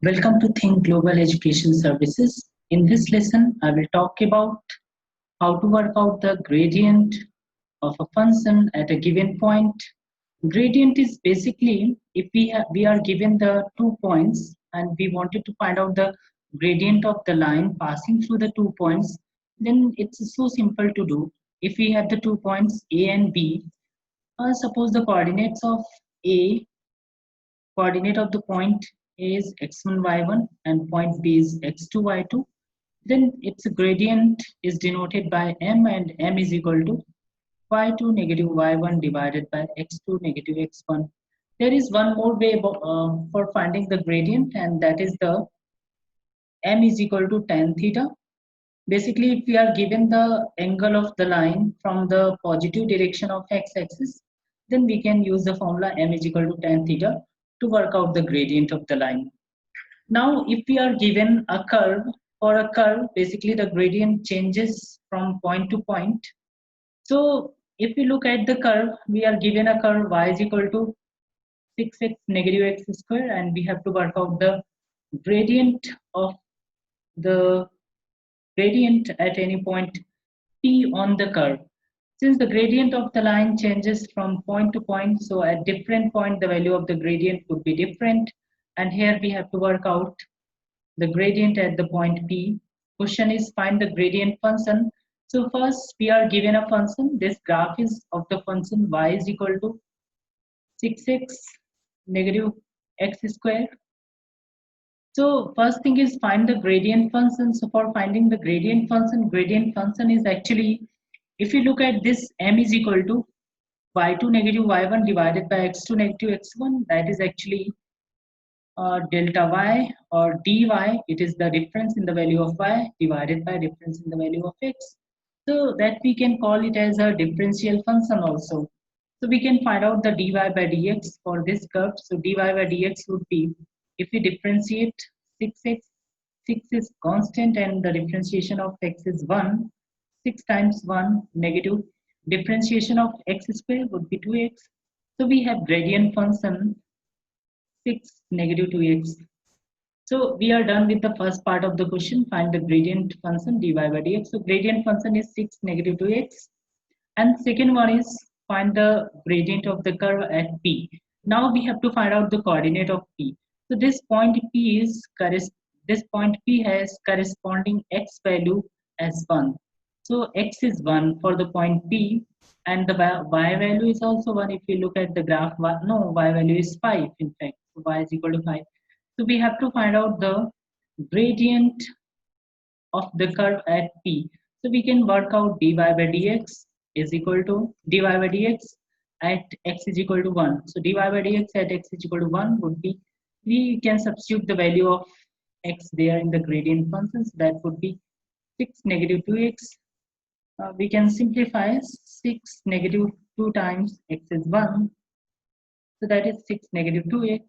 Welcome to Think Global Education Services. In this lesson, I will talk about how to work out the gradient of a function at a given point. Gradient is basically if we are given the 2 points and we wanted to find out the gradient of the line passing through the 2 points, then it's so simple to do. If we have the 2 points A and B, suppose the coordinates of A coordinate of the point A is x1 y1 and point B is x2 y2, then its gradient is denoted by m, and m is equal to y2 negative y1 divided by x2 negative x1. There is one more way for finding the gradient, and that is the m is equal to tan theta. Basically, if we are given the angle of the line from the positive direction of x-axis, then we can use the formula m is equal to tan theta to work out the gradient of the line. Now, if we are given a curve, for a curve, basically the gradient changes from point to point. So, if we look at the curve, we are given a curve y is equal to 6x negative x square, and we have to work out the gradient of the gradient at any point P on the curve. Since the gradient of the line changes from point to point, so at different point the value of the gradient would be different. And here we have to work out the gradient at the point P. Question is find the gradient function. So first we are given a function. This graph is of the function y is equal to 6x negative x square. So first thing is find the gradient function. So for finding the gradient function is actually, if you look at this, m is equal to y2 negative y1 divided by x2 negative x1. That is actually delta y or dy. It is the difference in the value of y divided by difference in the value of x. So that we can call it as a differential function also. So we can find out the dy by dx for this curve. So dy by dx would be, if we differentiate 6x, 6 is constant and the differentiation of x is 1. 6 times 1 negative. Differentiation of x square would be 2x. So we have gradient function 6 negative 2x. So we are done with the first part of the question. Find the gradient function dy by dx. So gradient function is 6 negative 2x. And second one is find the gradient of the curve at P. Now we have to find out the coordinate of P. So this point P is this point P has corresponding x value as 1. So x is 1 for the point P, and the y value is also 1. If you look at the graph, no, y value is 5 in fact. So y is equal to 5. So we have to find out the gradient of the curve at P. So we can work out dy by dx is equal to dy by dx at x is equal to 1. So dy by dx at x is equal to 1 would be, we can substitute the value of x there in the gradient function. So that would be 6 negative 2x. We can simplify 6 negative 2 times x is 1. So that is 6 negative 2x,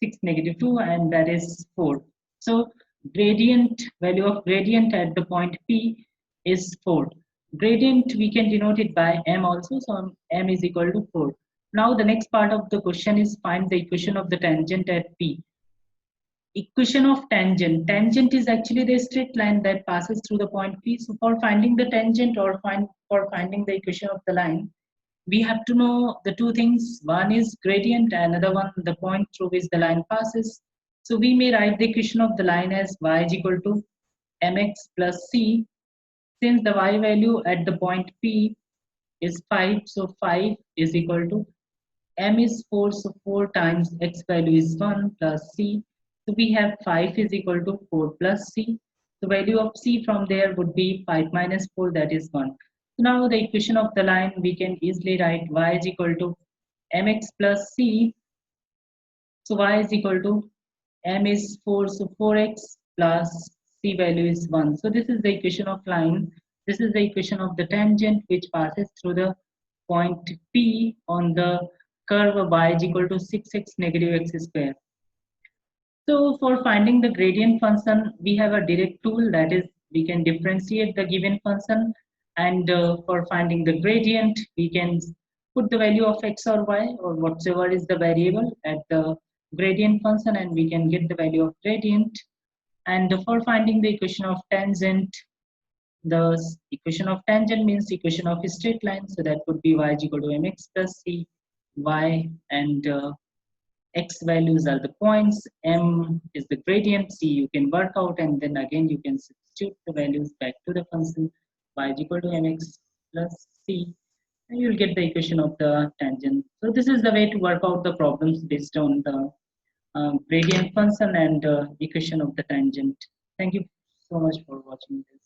6 negative 2, and that is 4. So value of gradient at the point P is 4. Gradient we can denote it by m also, so m is equal to 4. Now the next part of the question is find the equation of the tangent at P. Equation of tangent is actually the straight line that passes through the point P. So for finding the tangent or for finding the equation of the line, we have to know the two things. One is gradient, another one the point through which the line passes. So we may write the equation of the line as y is equal to mx plus c. Since the y value at the point P is 5, so 5 is equal to m is 4, so 4 times x value is 1 plus c. So we have 5 is equal to 4 plus c. The value of c from there would be 5 minus 4, that is 1. So now the equation of the line, we can easily write y is equal to mx plus c. So y is equal to m is 4, so 4x plus c value is 1. So this is the equation of line. This is the equation of the tangent which passes through the point P on the curve of y is equal to 6x negative x square. So for finding the gradient function, we have a direct tool, that is we can differentiate the given function, and for finding the gradient, we can put the value of x or y or whatsoever is the variable at the gradient function and we can get the value of gradient. And for finding the equation of tangent, the equation of tangent means equation of a straight line. So that would be y is equal to mx plus c, y and x values are the points, m is the gradient, c you can work out, and then again you can substitute the values back to the function y is equal to mx plus c, and you'll get the equation of the tangent. So this is the way to work out the problems based on the gradient function and equation of the tangent. Thank you so much for watching this.